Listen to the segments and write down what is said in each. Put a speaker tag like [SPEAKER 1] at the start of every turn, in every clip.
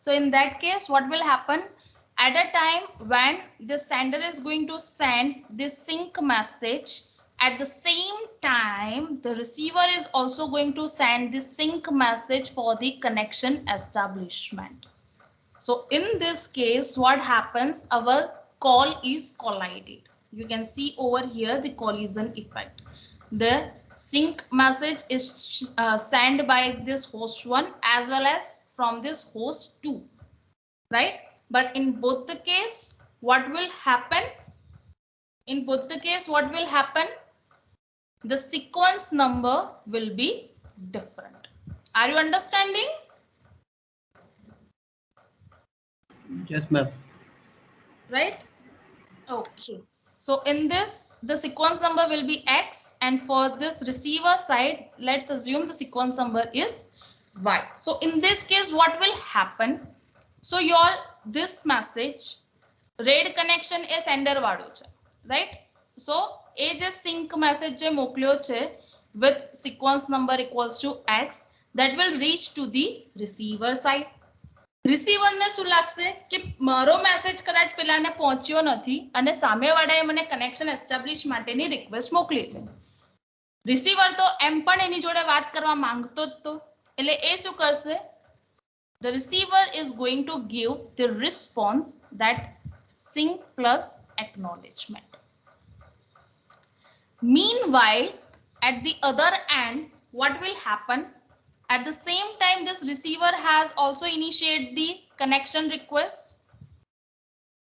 [SPEAKER 1] So in that case, what will happen? At a time when the sender is going to send this sync message, at the same time the receiver is also going to send the sync message for the connection establishment. So in this case, what happens? Our call is collided. You can see over here the collision effect. The sync message is sent by this host 1 as well as from this host 2, right? But in both the case, what will happen? In both the case, what will happen? The sequence number will be different. Are you understanding?
[SPEAKER 2] Yes, ma'am.
[SPEAKER 1] Right? Okay. So in this, the sequence number will be X, and for this receiver side, let's assume the sequence number is Y. So in this case, what will happen? So your this message, red connection is sender વાળું છે, right? So એ જે sync message જે મોકલ્યો છે with sequence number equals to X, that will reach to the receiver side. Receiver ને શું લાગશે કે મારો મેસેજ કદાચ પેલાને પહોંચ્યો નથી અને સામેવાળાએ મને કનેક્શન એસ્ટાબ્લિશ માટેની રિક્વેસ્ટ મોકલી છે. રિસીવર તો એમ પણ એની જોડે વાત કરવા માંગતો જ તો, એટલે એ શું કરશે? The receiver is going to give the response that sync plus acknowledgement. Meanwhile, at the other end, what will happen? At the same time, this receiver has also initiated the connection request,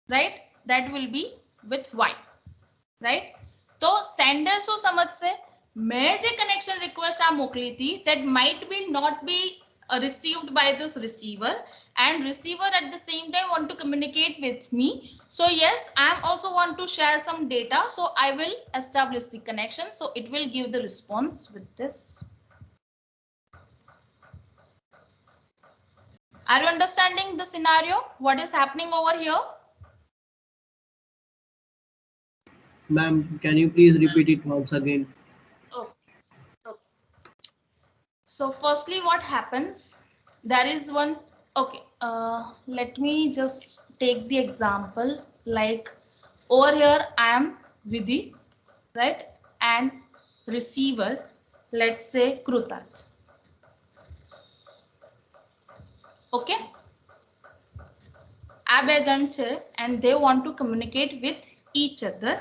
[SPEAKER 1] right? That will be with Y, right? So sender શું સમજશે? મેં જે connection request આ મોકલી હતી, that might be not be received by this receiver, and receiver at the same time want to communicate with me. So yes, I am also want to share some data, so I will establish the connection. So it will give the response with this. Are you understanding the scenario? What is happening over here?
[SPEAKER 2] Ma'am, can you please repeat it once again?
[SPEAKER 1] Okay. So firstly, what happens? There is one. Okay. Let me just take the example. Like over here, I am Vidhi, right? And receiver, let's say Krutat. Okay. આ બે જણ છે and they want to communicate with each other,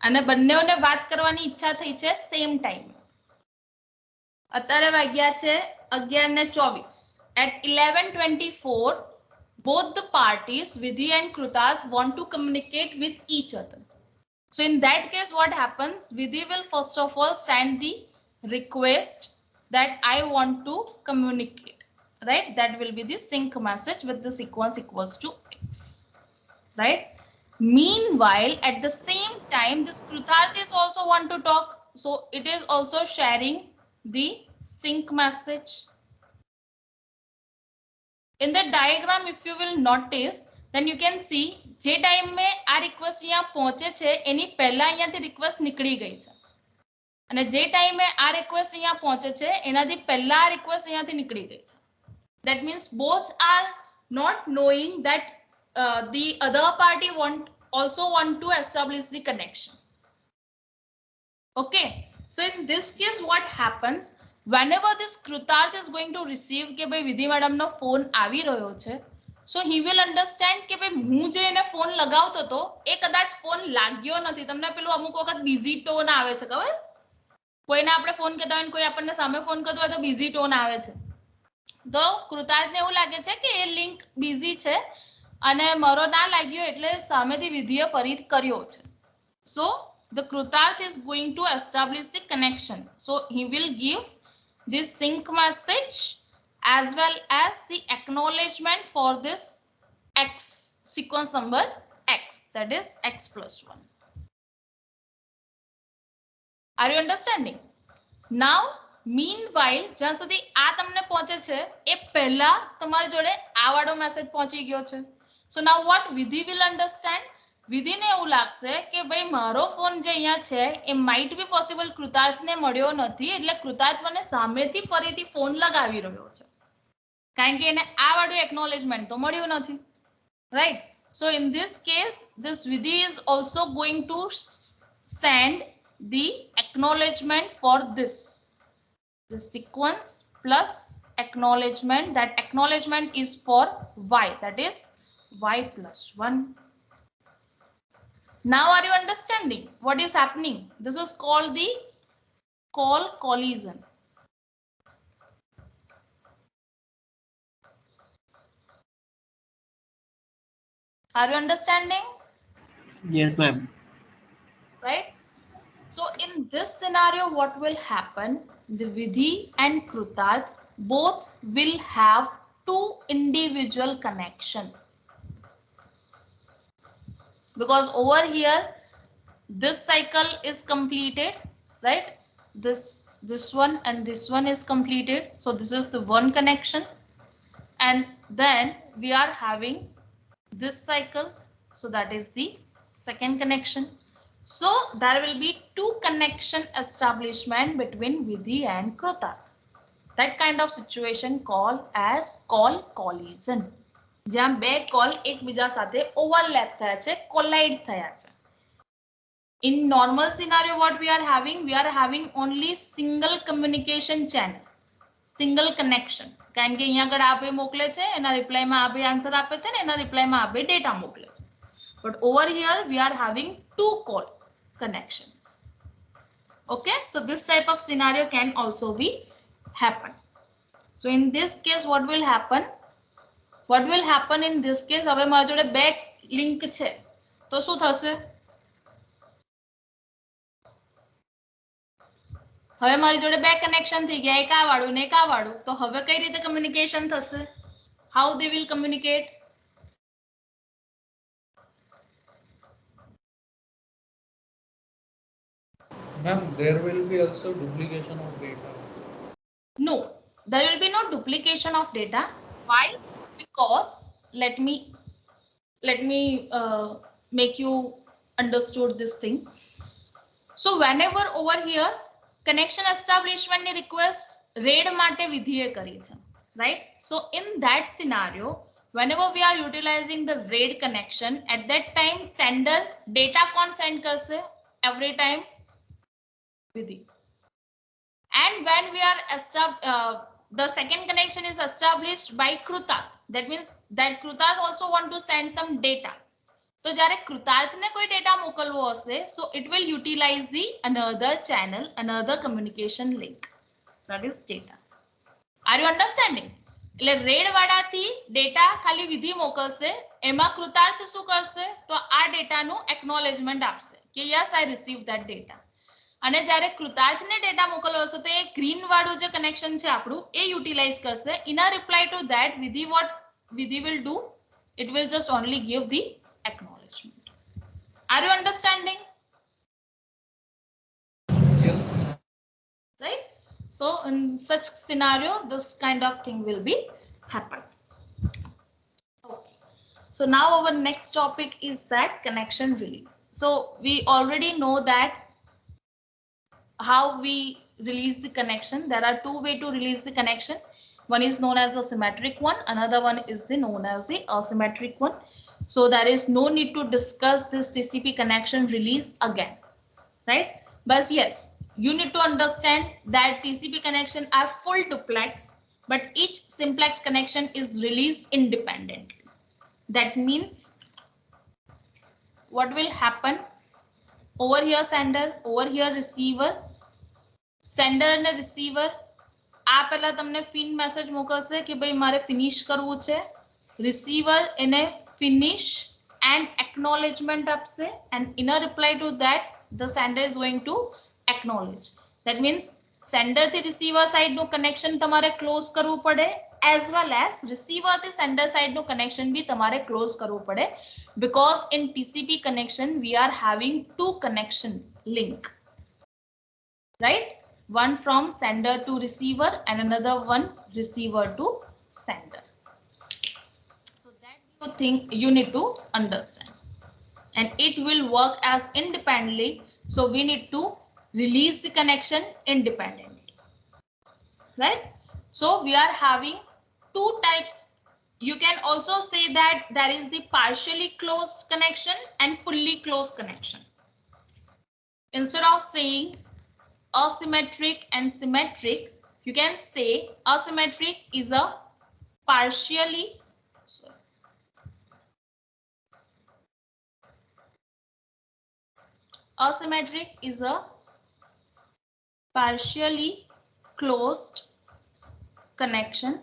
[SPEAKER 1] અને બંનેઓને વાત કરવાની ઈચ્છા થઈ છે સેમ ટાઈમ. અત્યારે વાગ્યા છે 11:24. At 11:24, both the parties, Vidhi and Krutas, want to communicate with each other. So in that case, what happens? Vidhi will first of all send the request that I want to communicate, right? That will be the sync message with the sequence equals to X, right? Meanwhile, at the same time, this Krutarth is also want to talk. So it is also sharing the sync message. In the diagram, if you will notice, then you can see જે time में આ request અહીંયા પહોંચે છે એની પહેલા અહીંયાથી request નીકળી ગઈ છે, અને જે ટાઈમે આ રિક્વેસ્ટ અહીંયા પહોંચે છે એનાથી પહેલા આ રિક્વેસ્ટ અહીંયાથી નીકળી ગઈ છે. That means both are not knowing that the other party also want to establish the connection. Okay, so in this case, what happens? Whenever this Krutarth is going to receive કે ભાઈ વિધિ madam નો phone આવી રહ્યો છે, so he will understand કે ભાઈ હું જે એને ફોન લગાવતો હતો એ કદાચ ફોન લાગ્યો નથી. તમને પેલું અમુક વખત બીઝી ટોન આવે છે, ખબર? કોઈને આપણે ફોન કરતા હોય, કોઈ આપણને સામે ફોન કરતો હોય તો બીઝી ટોન આવે છે. તો કૃતાર્થને એવું લાગે છે કે એ લિંક બીઝી છે અને મારો ના લાગ્યો એટલે સામેથી વિધિએ ફરી કર્યો છે. So the Krutarth is going to establish the connection. So he will give this sync message as well as the acknowledgement for this X sequence number X, that is X plus 1. Are you understanding? Now, meanwhile, જ્યાં સુધી આ તમને પહોંચે છે એ પહેલા તમારી જોડે આ વાળો મેસેજ પહોંચી ગયો છે. So now what Vidhi will understand? વિધિને એવું લાગશે કે ભાઈ મારો ફોન જે અહીંયા છે એ માઇટ બી પોસિબલ કૃતાર્થને મળ્યો નથી, એટલે કૃતાર્થ મને સામેથી ફરીથી ફોન લગાવી રહ્યો છે. કારણ કે એને આ વાળું acknowledgement તો મળ્યું નથી, right? So in this case, this Vidhi is also going to send the acknowledgement for this. The sequence plus acknowledgement, that acknowledgement is for y, that is y plus 1. Now are you understanding what is happening? This is called the call collision. Are you understanding?
[SPEAKER 2] Yes, ma'am.
[SPEAKER 1] Right? So in this scenario, what will happen? The Vidhi and Krutarth both will have two individual connection. Because over here, this cycle is completed, right? This one and this one is completed. So this is the one connection. And then we are having this cycle. So that is the second connection. So there will be two connection establishment between Vidhi and Krutarth. That kind of situation called as call collision. જ્યાં બે call એકબીજા સાથે overlap થયા છે, કોલાઇડ થયા છે. In normal scenario, what we are having only single communication channel, single connection. કારણ કે અહીંયા આગળ આપે મોકલે છે, એના રિપ્લાયમાં આપે આન્સર આપે છે ને એના રિપ્લાયમાં આપે ડેટા મોકલે છે. But over here we are having two call connections. Okay, so this type of scenario can also be happen. So in this case, what will happen? What will happen in this case? હવે મારા જોડે બે link છે તો શું થશે? હવે મારી જોડે બે કનેક્શન થઈ ગયા, એક આ વાળું ને એક આ વાળું. તો હવે કઈ રીતે કમ્યુનિકેશન થશે? How they will communicate?
[SPEAKER 3] Ma'am, there will be also duplication of data.
[SPEAKER 1] No, there will be no duplication of data. Why? Because let me make you understood this thing. So whenever over here connection establishment ni request RAID માટે વિધિએ કરી છે, right? So in that scenario, whenever we are utilizing the RAID connection, at that time sender data કોણ send કરશે? Every time Vidhi. And when we are the second connection is established by Krutarth, that means that Krutarth also want to send some data. તો જ્યારે કૃતાર્થને કોઈ data મોકલવો હશે, so it will utilize the another channel, another communication link, that is data. Are you understanding? એટલે red વાળાથી data ખાલી વિધિ મોકલશે, એમાં કૃતાર્થ શું કરશે? તો આ ડેટાનું acknowledgement આપશે કે yes, I received that data. અને જ્યારે કૃતાર્થને ડેટા મોકલવો હશે તો એ ગ્રીન વાળું જે કનેક્શન છે આપણું એ યુટિલાઇઝ કરશે. In a reply to that, what Vidhi will do? It will just only give the acknowledgement. Are you understanding?
[SPEAKER 3] Yes.
[SPEAKER 1] Right? So in such scenario, this kind of thing will be happen. Okay. So now our next topic is that connection release. So we already know that how we release the connection. There are two ways to release the connection. One is known as the symmetric one, another one is the known as the asymmetric one. So there is no need to discuss this TCP connection release again, right? But yes, you need to understand that TCP connection are full duplex, but each simplex connection is released independently. That means what will happen? Over here sender, over here receiver. Sender and receiver આ પહેલા તમને fin message મોકલશે કે ભાઈ મારે finish કરવું છે. Receiver એને ફિનિશ એન્ડ એક્નોલેજમેન્ટ આપશે, and in a reply to that the sender is going to acknowledge. That means sender થી receiver side નું કનેક્શન તમારે ક્લોઝ કરવું પડે, as well as receiver થી sender side નું કનેક્શન બી તમારે ક્લોઝ કરવું પડે, because in TCP connection we are having two connection link, right? One from sender to receiver and another one receiver to sender. So that you need to understand, and it will work as independently. So we need to release the connection independently, right? So we are having two types you can also say that there is the partially closed connection and fully closed connection. Instead of saying asymmetric and symmetric, you can say asymmetric is a partially asymmetric is a partially closed connection,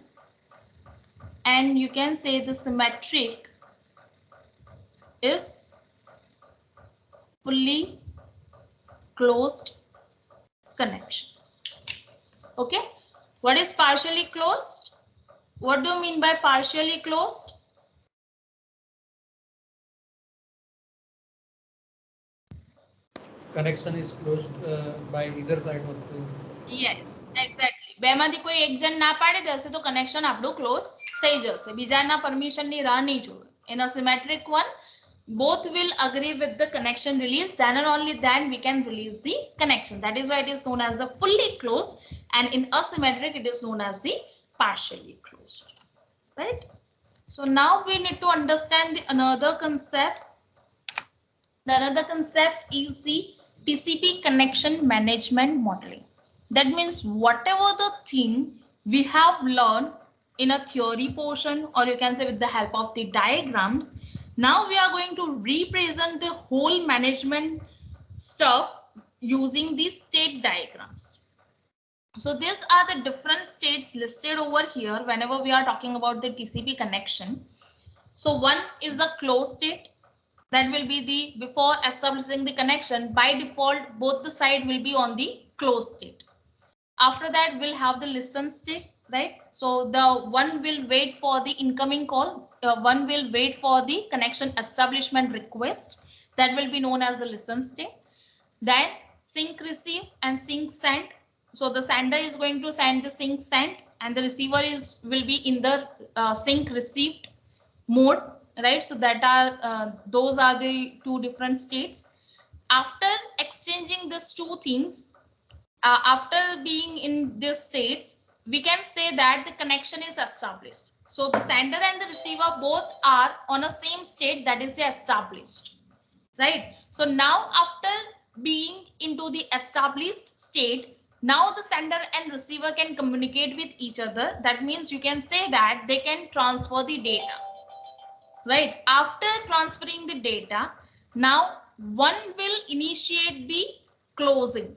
[SPEAKER 1] and you can say the symmetric is fully closed connection. Okay, what is partially closed? What do you mean by partially closed?
[SPEAKER 3] Connection is closed by either side of the.
[SPEAKER 1] Yes, exactly. બેમાંથી કોઈ એક જણ ના પાડી દેશે તો connection આપણું close થઈ જશે. બીજાના પરમિશન ની રાહ નહીં જોવે. In a symmetric one, both will agree with the connection release, then and only then we can release the connection. That is why it is known as the fully closed, and in asymmetric it is known as the partially closed. Right? So now we need to understand the another concept. The another concept is the TCP connection management modeling. That means whatever the thing we have learned in a theory portion, or you can say with the help of the diagrams, now we are going to represent the whole management stuff using these state diagrams. So these are the different states listed over here whenever we are talking about the TCP connection. So one is the closed state. That will be the before establishing the connection, by default both the side will be on the closed state. After that we'll have the listen state, right? So the one will wait for the incoming call, one will wait for the connection establishment request, that will be known as the listen state. Then sync receive and sync send. So the sender is going to send the sync send, and the receiver will be in the sync received mode, right? So that are those are the two different states. After exchanging these two things, after being in these states, we can say that the connection is established. So the sender and the receiver both are on a same state, that is the established, right? So now after being into the established state, now the sender and receiver can communicate with each other. That means you can say that they can transfer the data. Right, after transferring the data, now one will initiate the closing,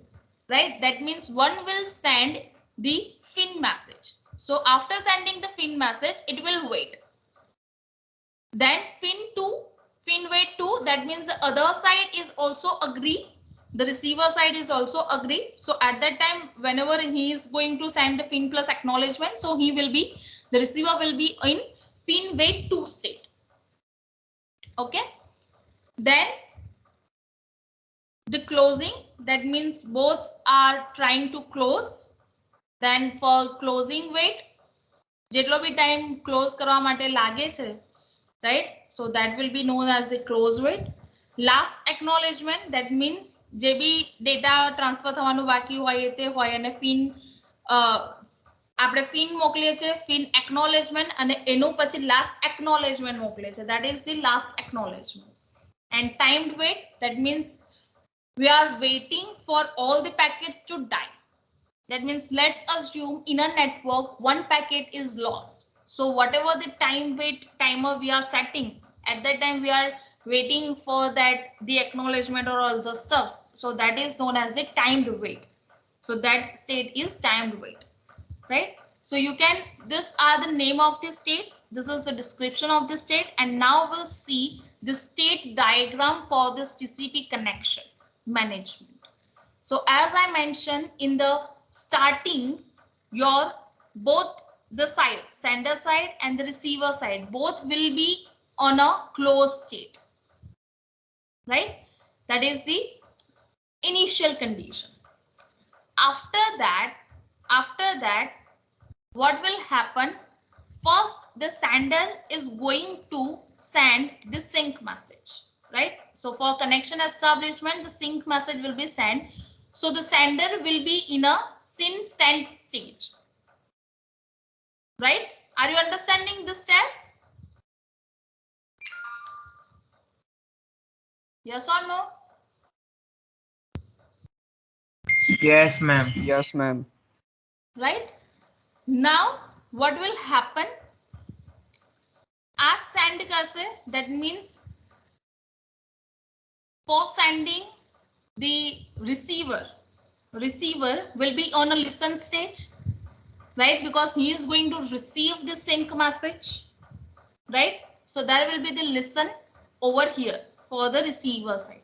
[SPEAKER 1] right? That means one will send the fin message. So after sending the fin message, it will wait. Then fin wait 2, that means the other side is also agree, the receiver side is also agree. So at that time, whenever he is going to send the fin plus acknowledgement, so the receiver will be in fin wait 2 state. Okay, then the closing, that means both are trying to close. Then for closing wait, જેટલો બી time close કરવા માટે લાગે છે, right? So that will be known as the close wait. Last acknowledgement, that means જે બી data transfer થવાનું બાકી હોય તે હોય, અને fin આપણે fin મોકલીએ છે, fin acknowledgement, અને એનું પછી last acknowledgement મોકલે છે, that is the last acknowledgement. And timed wait, that means we are waiting for all the packets to die. That means let's assume in a network one packet is lost. So whatever the timer we are setting, at that time we are waiting for that the acknowledgement or all the stuffs. So that is known as the timed wait. So that state is timed wait, right? So you can, these are the name of the states, this is the description of the state, and now we'll see the state diagram for this TCP connection management. So as I mentioned in the starting, your both the side, sender side and the receiver side, both will be on a closed state, right? That is the initial condition. After that, what will happen? First, the sender is going to send the sync message, right? So for connection establishment, the sync message will be sent. So the sender will be in a SYN send stage, right? Are you understanding this step? Yes or no?
[SPEAKER 4] Yes, ma'am.
[SPEAKER 5] Yes, ma'am.
[SPEAKER 1] Right? Now what will happen? As send करसे, that means for sending the receiver will be on a listen stage, right? Because he is going to receive the sync message, right? So there will be the listen over here for the receiver side.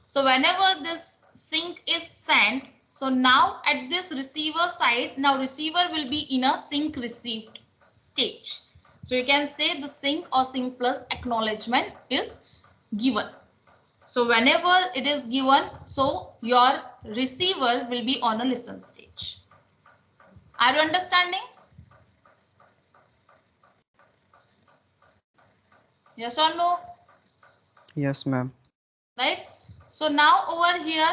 [SPEAKER 1] So whenever this sync is sent, so now at this receiver side, now receiver will be in a sync received stage. So you can say the sync or sync plus acknowledgement is given. So whenever it is given, so your receiver will be on a listen stage. Are you understanding? Yes or no?
[SPEAKER 5] Yes, ma'am.
[SPEAKER 1] Right? So now over here,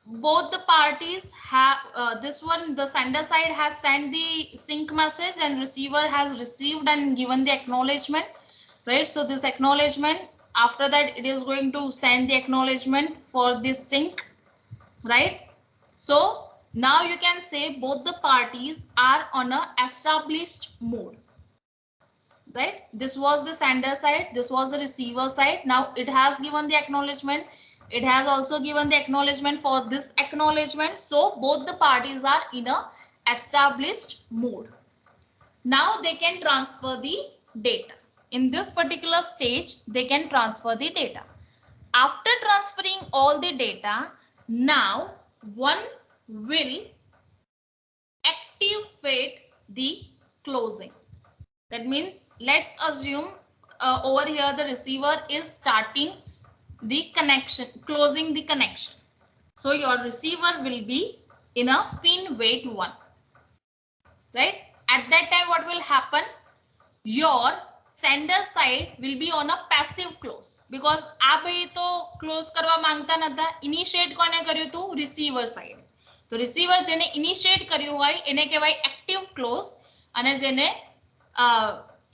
[SPEAKER 1] both the parties have this one, the sender side has sent the sync message and receiver has received and given the acknowledgement, right? So this acknowledgement, after that it is going to send the acknowledgement for this sync, right? So now you can say both the parties are on a established mode, right? This was the sender side, this was the receiver side. Now it has given the acknowledgement, it has also given the acknowledgement for this acknowledgement. So both the parties are in a established mode. Now they can transfer the data. In this particular stage, they can transfer the data. After transferring all the data, now one will activate the closing. That means let's assume over here the receiver is starting the connection, closing the connection. So your receiver will be in a fin wait 1, right? At that time what will happen? Your sender side will be on a passive close, because આ ભાઈ તો close કરવા માંગતા નતા. Initiate કોને કર્યું હતું? Receiver side. તો રિસીવર જેને ઇનિશિયેટ કર્યું હોય એને કહેવાય એક્ટિવ ક્લોઝ, અને જેને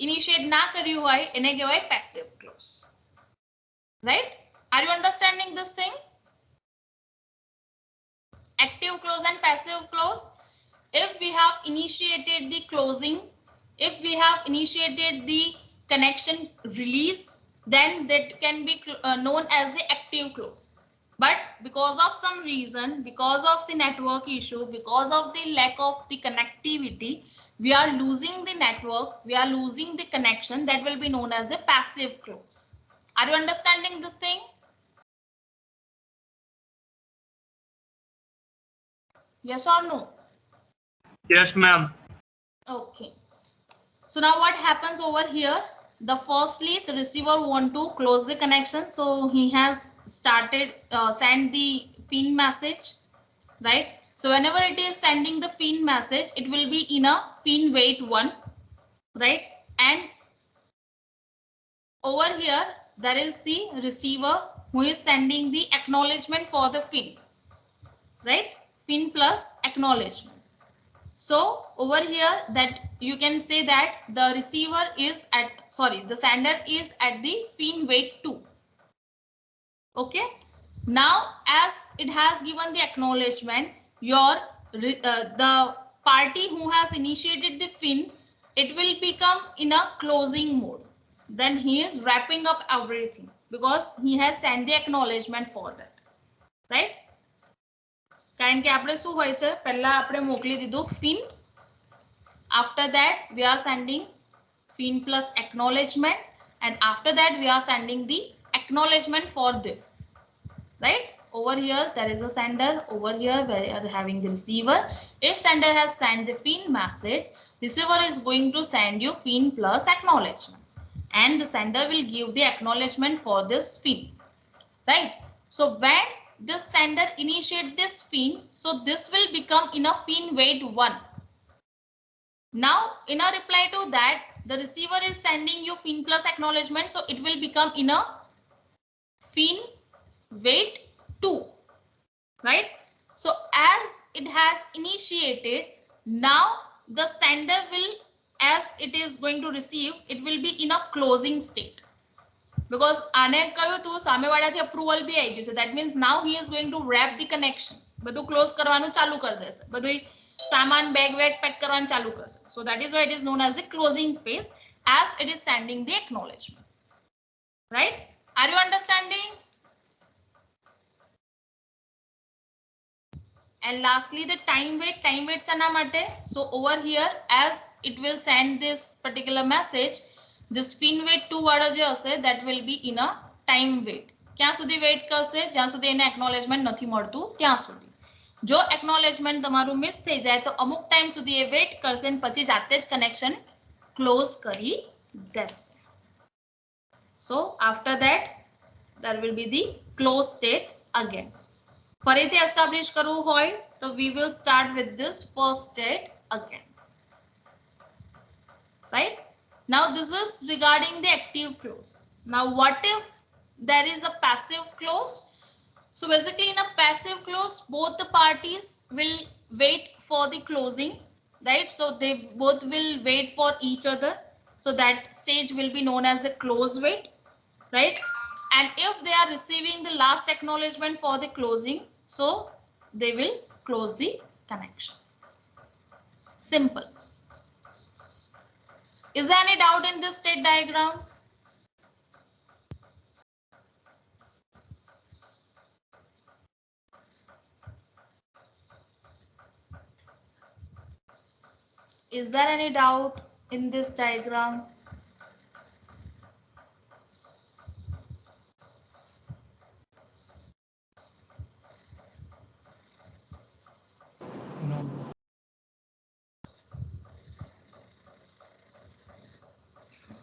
[SPEAKER 1] ઇનિશિયેટ ના કર્યું હોય એને કહેવાય passive clause. Right? Are you understanding this thing? Active close and passive close. If we have initiated the closing, if we have initiated the connection release, then that can be known as the active close. But because of some reason, because of the network issue, because of the lack of the connectivity, we are losing the network, we are losing the connection, that will be known as a passive close. Are you understanding this thing? Yes or no?
[SPEAKER 4] Yes, ma'am.
[SPEAKER 1] Okay. So now what happens over here? The firstly, the receiver want to close the connection, so he has started send the fin message, right? So whenever it is sending the fin message, it will be in a fin wait 1, right? And over here there is the receiver who is sending the acknowledgement for the fin, right? Fin plus acknowledgement. So over here that you can say that the receiver is at, sorry, the sender is at the fin wait 2. Okay. Now as it has given the acknowledgement, your the party who has initiated the fin, it will become in a closing mode. Then he is wrapping up everything because he has sent the acknowledgement for that, right? કારણ કે આપણે શું હોય છે, પહેલા આપણે મોકલી દીધું fin. After that we are sending fin plus acknowledgement, and after that we are sending the acknowledgement for this, right? Over here there is a sender, over here we are having the receiver. If sender has sent the fin message, receiver is going to send you fin plus acknowledgement, and the sender will give the acknowledgement for this fin, right? So when this sender initiate this fin, so this will become in a fin wait 1. Now in a reply to that, the receiver is sending you fin plus acknowledgement, so it will become in a fin wait 2, right? So as it has initiated, now the sender will, as it is going to receive, it will be in a closing state. because આને કહ્યું તું સામેવાળાથી approval બી આવી ગયું છે. That means now he is going to wrap the connections. બધું close કરવાનું ચાલુ કરી દેશે, બધું સામાન બેગ પેક કરવાનું ચાલુ કરશે. So that is why it is known as the closing phase, as it is sending the acknowledgement. Right? Are you understanding? And lastly, the time wait. Time wait sana mate. So over here, as it will send this particular message, this fin wait 2 વાળો જે હશે, that will be in a time wait. ક્યાં સુધી weight કરશે? જ્યાં સુધી એને acknowledgement નથી મળતું ત્યાં સુધી. જો acknowledgement તમારું મિસ થઈ જાય તો અમુક ટાઈમ સુધી એ વેઇટ કરશે અને પછી જાતે જ કનેક્શન ક્લોઝ કરી દેશે. So after that, there will be the close state again. ફરીથી એસ્ટાબ્લિશ કરવું હોય તો we will start with this first state again. Right? Now this is regarding the active close. Now what if there is a passive close? So basically in a passive close, both the parties will wait for the closing, right? So they both will wait for each other. So that stage will be known as the close wait, right? And if they are receiving the last acknowledgement for the closing, so they will close the connection. Simple. Is there any doubt in this state diagram? Is there any doubt in this diagram?
[SPEAKER 3] No.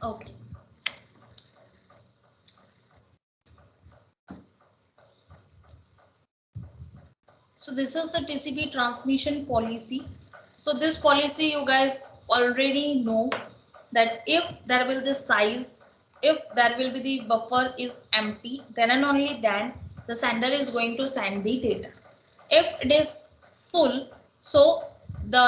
[SPEAKER 1] Okay. So this is the TCP transmission policy. So this policy you guys already know that if there will be size, if there will be the buffer is empty, then and only then the sender is going to send the data. If it is full, so the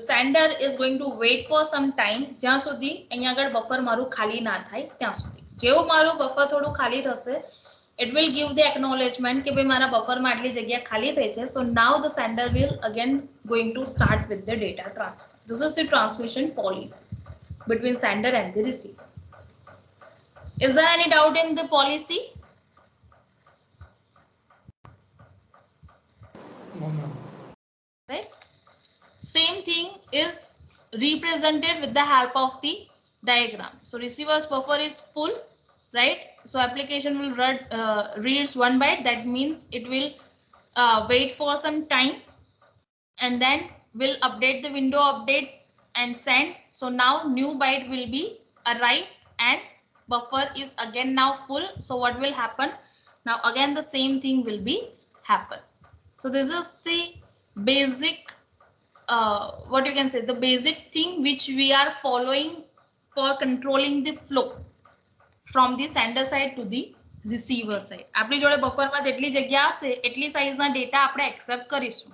[SPEAKER 1] sender is going to wait for some time જ્યાં સુધી અહીંયા આગળ buffer મારું ખાલી ના થાય ત્યાં સુધી. જેવું મારું બફર થોડું ખાલી થશે, it will give the acknowledgement કે ભાઈ મારા બફરમાં આટલી જગ્યા ખાલી થઈ છે. So now the sender will again going to start with the data transfer. This is the transmission policy between sender and the receiver. Is there any doubt in the policy?
[SPEAKER 3] No, ma'am.
[SPEAKER 1] Right? Same thing is represented with the help of the diagram. So receiver's buffer is full, right? So application will reads 1 byte. That means it will wait for some time and then will update the window update and send. So now new byte will be arrive and buffer is again now full. So what will happen? Now again the same thing will be happen. So this is the basic what you can say, the basic thing which we are following for controlling the flow from the sender side to the receiver side. આપણી જોડે બફરમાં જેટલી જગ્યા હશે એટલી સાઈઝના data આપણે accept કરીશું.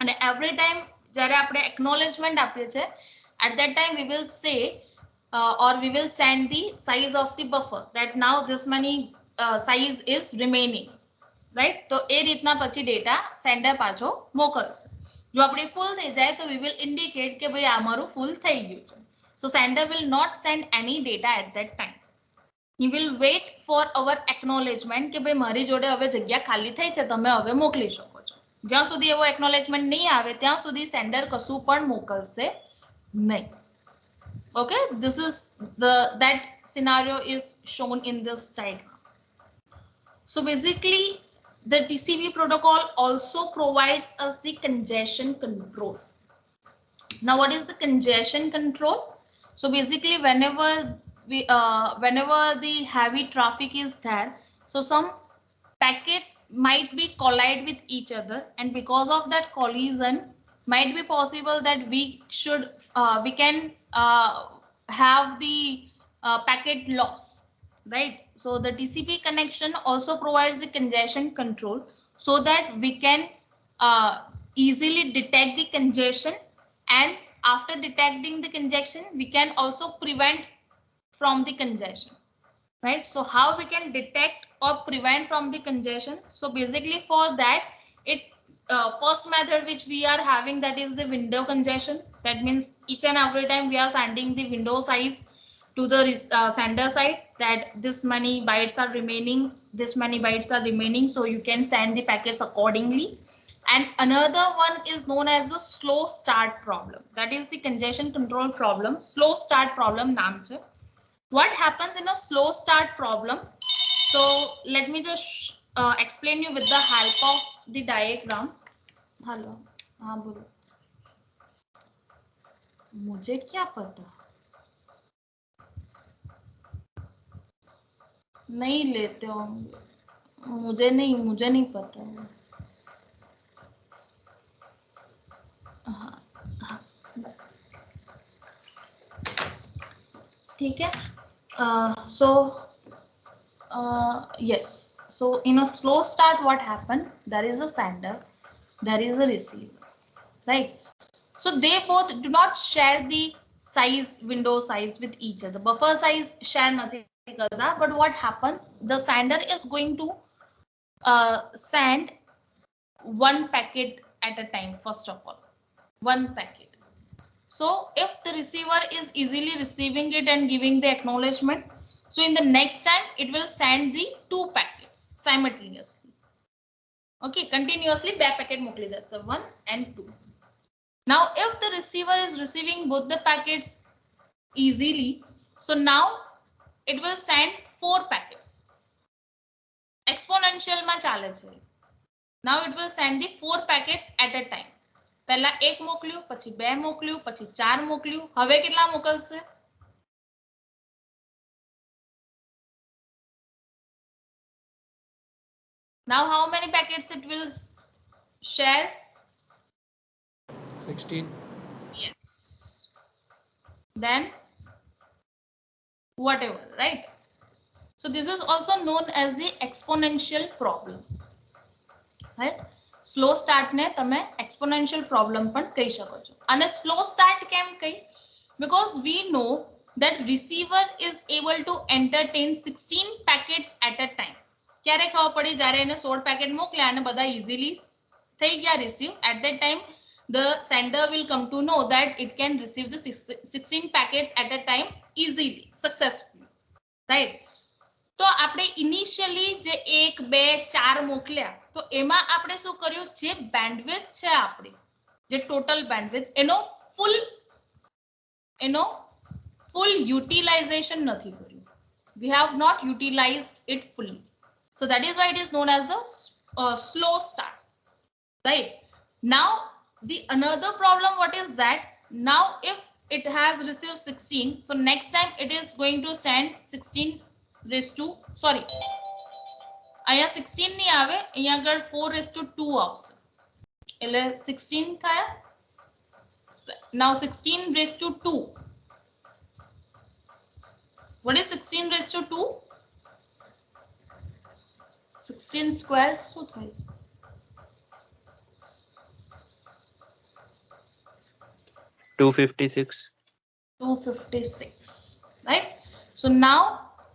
[SPEAKER 1] અને every time જ્યારે આપણે એક્નોલેજમેન્ટ આપીએ છે, at that time we will say or we will send the size of the buffer that now this many size is remaining, right? તો એ રીતના પછી ડેટા સેન્ડર પાછો મોકલશે. જો આપણી ફૂલ થઈ જાય તો we will indicate કે ભાઈ આ મારું ફૂલ થઈ ગયું છે. So sender will not send any data at that time. He will wait for our acknowledgement કે ભાઈ મારી જોડે હવે જગ્યા ખાલી થઈ છે, તમે હવે મોકલી શકો છો. જ્યાં સુધી એવો acknowledgement નહીં આવે ત્યાં સુધી sender કશું પણ મોકલશે નહીં. Okay, this is that scenario is shown in this diagram. So basically the TCP protocol also provides us the congestion control. Now what is the congestion control? So basically whenever the heavy traffic is there, so some packets might be collide with each other, and because of that collision might be possible that we can have the packet loss, right? So the TCP connection also provides the congestion control so that we can easily detect the congestion, and after detecting the congestion we can also prevent from the congestion. right? So how we can detect or prevent from the congestion? So basically for that, it first method which we are having, that is the window congestion. That means each and every time we are sending the window size to the sender side, that this many bytes are remaining, this many bytes are remaining, so you can send the packets accordingly. And another one is known as the slow start problem. That is the congestion control problem, slow start problem naam se. What happens in a slow start problem? So let me just explain you with the help of the diagram. Hello, हाँ बोलो. मुझे क्या पता, नहीं लेते होंगे, मुझे नहीं पता है. हाँ हाँ ठीक है. So yes, so in a slow start what happened, there is a sender, there is a receiver, right? So they both do not share the size, window size with each other. Buffer size share nothing karta, but what happens, the sender is going to send one packet at a time. First of all, one packet. So if the receiver is easily receiving it and giving the acknowledgement, so in the next time it will send the two packets simultaneously. Okay, continuously back packet mokli dese, 1 and 2. Now if the receiver is receiving both the packets easily, so now it will send 4 packets. Exponential ma chale છે. Now it will send the 4 packets at a time. પહેલા 1 મોકલ્યું, પછી 2 મોકલ્યું, પછી 4 મોકલ્યું. હવે કેટલા મોકલશે? Now how many packets it will share?
[SPEAKER 3] 16.
[SPEAKER 1] Yes. Then whatever, right? So this is also known as the exponential problem, right? Slow start ને તમે exponential problem પણ કહી શકો છો. અને slow start કેમ કહી? Because we know that receiver is able to entertain 16 packets at a time. ક્યારે ખબર પડી? જ્યારે એને 16 પેકેટ મોકલ્યા અને બધા easily થઈ ગયા receive. At that time the sender will come to know that it can receive the 16 packets at a time easily, successfully, right? તો આપણે ઇનિશિયલી જે 1 2 4 મોકલ્યા, તો એમાં આપણે શું કર્યું? જે બેન્ડવિડ્થ છે આપણી, જે ટોટલ બેન્ડવિડ્થ, એનો ફૂલ યુટિલાઇઝેશન નથી કર્યું. We have not utilized it fully. So that is why it is known as the slow start, right? Now the another problem, what is that? Now if it has received 16, so next time it is going to send 16 raised to, sorry, અહીંયા 16 नहीं आवे, અહીંયા આગળ 4 raised to 2 આવશે. એટલે 16 થાય. Now 16 raised to 2. What is 16 raised to 2? 16 square શું થાય?
[SPEAKER 4] 256.
[SPEAKER 1] 256, right? So now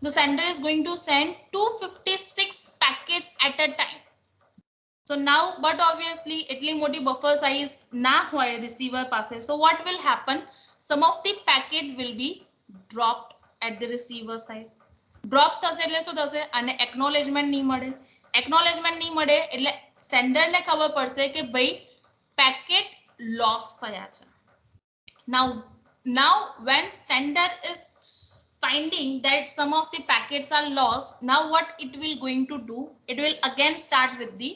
[SPEAKER 1] the sender is going to send 256 packets at a time. So now, but obviously એટલી મોટી buffer size ના હોય receiver પાસે. So what will happen? Some of the packet will be dropped at the receiver side. Drop થશે એટલે શું થશે? અને acknowledgement નહીં મળે. Acknowledgement નહીં મળે એટલે sender ને ખબર પડશે કે ભાઈ packet loss થયા છે. Now when sender is finding that some of the packets are lost, now what it will going to do? It will again start with the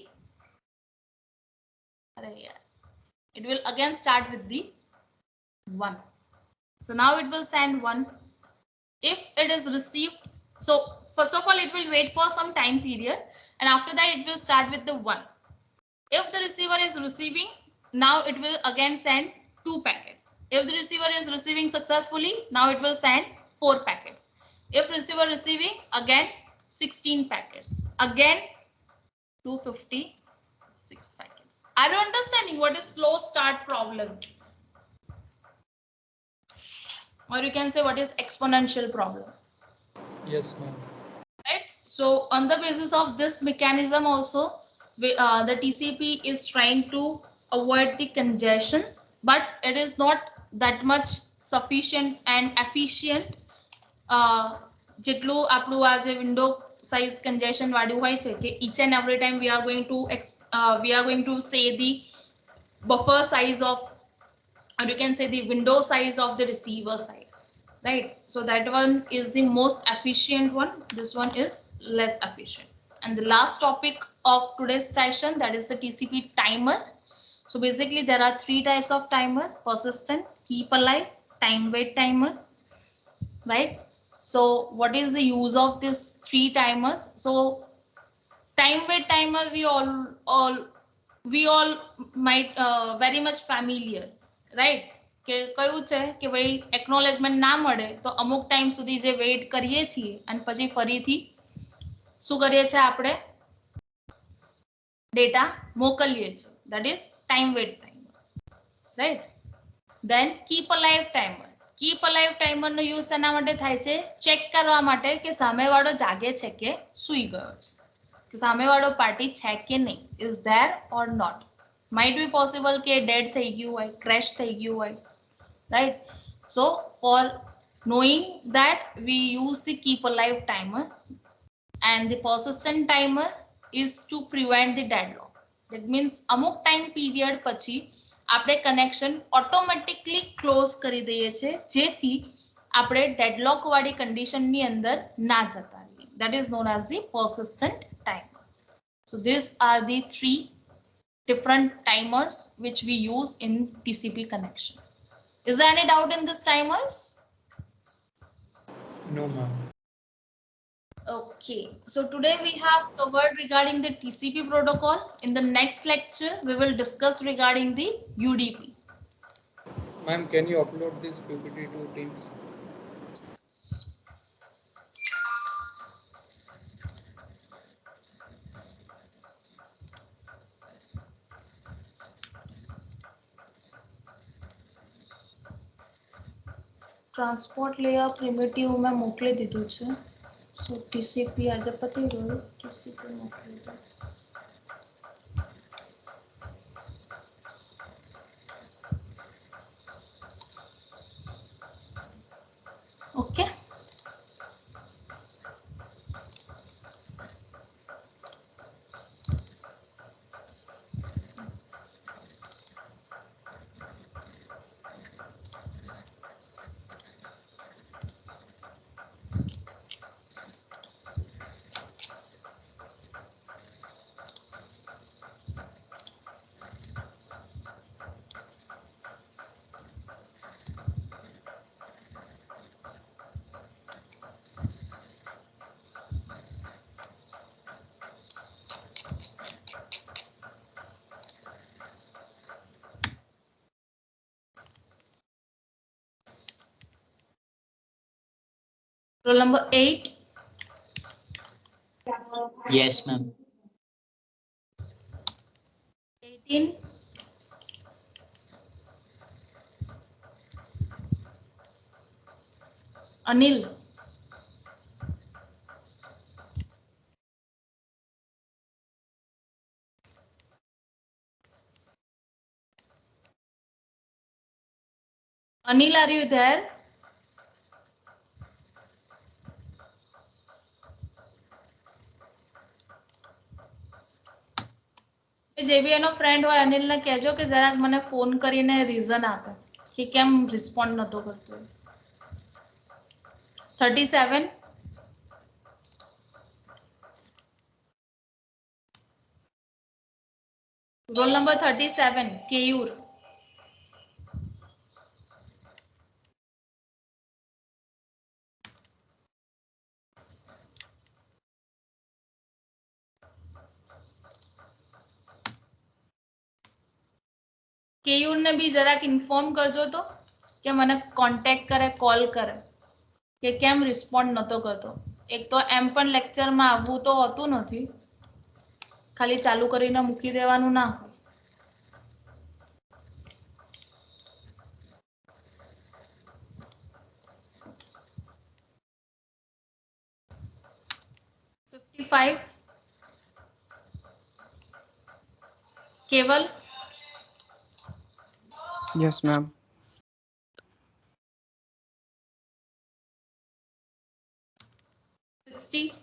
[SPEAKER 1] one. So now it will send 1. If it is received, so first of all it will wait for some time period, and after that it will start with the 1. If the receiver is receiving, now it will again send 2 packets. If the receiver is receiving successfully, now it will send 4 packets. If receiver receiving, again 16 packets. Again 256 packets. Are you understanding what is slow start problem? Or you can say what is exponential problem?
[SPEAKER 3] Yes, ma'am.
[SPEAKER 1] So on the basis of this mechanism also, the TCP is trying to avoid the congestions, but it is not that much sufficient and efficient. જેટલું આપણું આ જે window size congestion વાળું હોય છે કે each and every time we are going to say the buffer size of, or you can say the window size of the receiver side, right? So that one is the most efficient one. This one is less efficient. And the last topic of today's session, that is the TCP timer. So basically there are three types of timer: persistent, keep alive, time wait timers, right? So what is the use of these three timers? So time wait timer, we all might very much familiar, right? કે કયું છે કે ભાઈ acknowledgement ના મળે તો અમુક time સુધી જે વેઇટ કરીએ છીએ અને પછી ફરીથી શું કરીએ છીએ આપણે ડેટા મોકલીએ છીએ, that is time wait timer, right? Then keep alive timer. Keep alive timer no use એના માટે થાય છે ચેક કરવા માટે કે સામેવાળો જાગે છે કે સૂઈ ગયો છે, કે સામેવાળો પાર્ટી છે કે નહીં, is there or not. Might be possible કે dead થઈ ગયું હોય, crash થઈ ગયું હોય, right? So for knowing that, we use the keep alive timer. And the persistent timer is to prevent the deadlock. That means અમુક time period પછી આપણે કનેક્શન ઓટોમેટિકલી ક્લોઝ કરી દઈએ છે જેથી આપણે ડેડલોક વાળી કન્ડિશનની અંદર ના જતા રહીએ. That is known as the persistent timer. So these are the three different timers which we use in TCP connection. Is there any doubt in these timers?
[SPEAKER 3] No, ma'am.
[SPEAKER 1] Okay, so today we have covered regarding the TCP protocol. In the next lecture, we will discuss regarding the UDP.
[SPEAKER 3] Ma'am, can you upload this PPT to Teams?
[SPEAKER 1] Transport layer primitive મેં મોકલી દીધું છે. સો TCP આજે પતી ગયું, TCP મોકલી દો. Okay, roll number 8.
[SPEAKER 6] Yes, ma'am.
[SPEAKER 1] 18. Anil. Anil, are you there? જે બી એનો ફ્રેન્ડ હોય અનિલને કહેજો કે જરાક મને ફોન કરીને રીઝન આપે કે કેમ રિસ્પોન્ડ નતો કરતો. 37. Roll number 37 Keyur. કેયુરને બી જરાક ઇન્ફોર્મ કરજો તો કે મને કોન્ટેક્ટ કરે, કોલ કરે કે કેમ રિસ્પોન્ડ નતો કરતો. એક તો એમ પણ લેક્ચરમાં આવવું તો હોતું નથી, ખાલી ચાલુ કરીને મૂકી દેવાનું ના હોય. 5. Keval,
[SPEAKER 5] Yes, ma'am.
[SPEAKER 1] 60.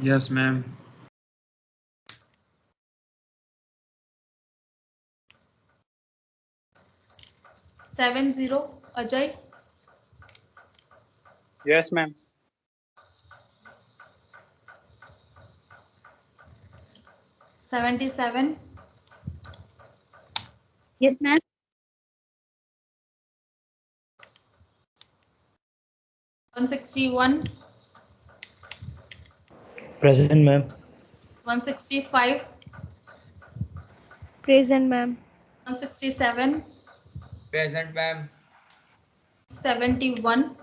[SPEAKER 4] Yes, ma'am.
[SPEAKER 1] 70. Ajay,
[SPEAKER 6] Yes, ma'am.
[SPEAKER 1] 77.
[SPEAKER 7] Yes, ma'am.
[SPEAKER 1] 161.
[SPEAKER 8] Present, ma'am.
[SPEAKER 1] 165.
[SPEAKER 7] Present, ma'am.
[SPEAKER 1] 167.
[SPEAKER 4] Present, ma'am.
[SPEAKER 1] 71.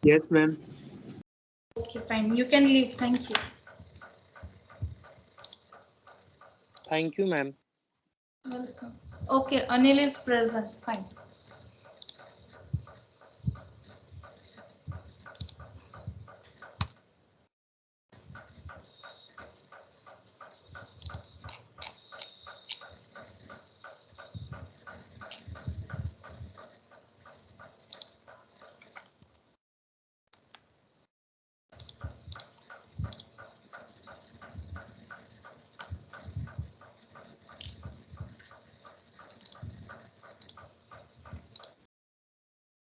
[SPEAKER 2] Yes, ma'am.
[SPEAKER 1] Okay, fine. You can leave. Thank you.
[SPEAKER 6] Thank you, ma'am.
[SPEAKER 1] Welcome. Okay, Anil is present. Fine.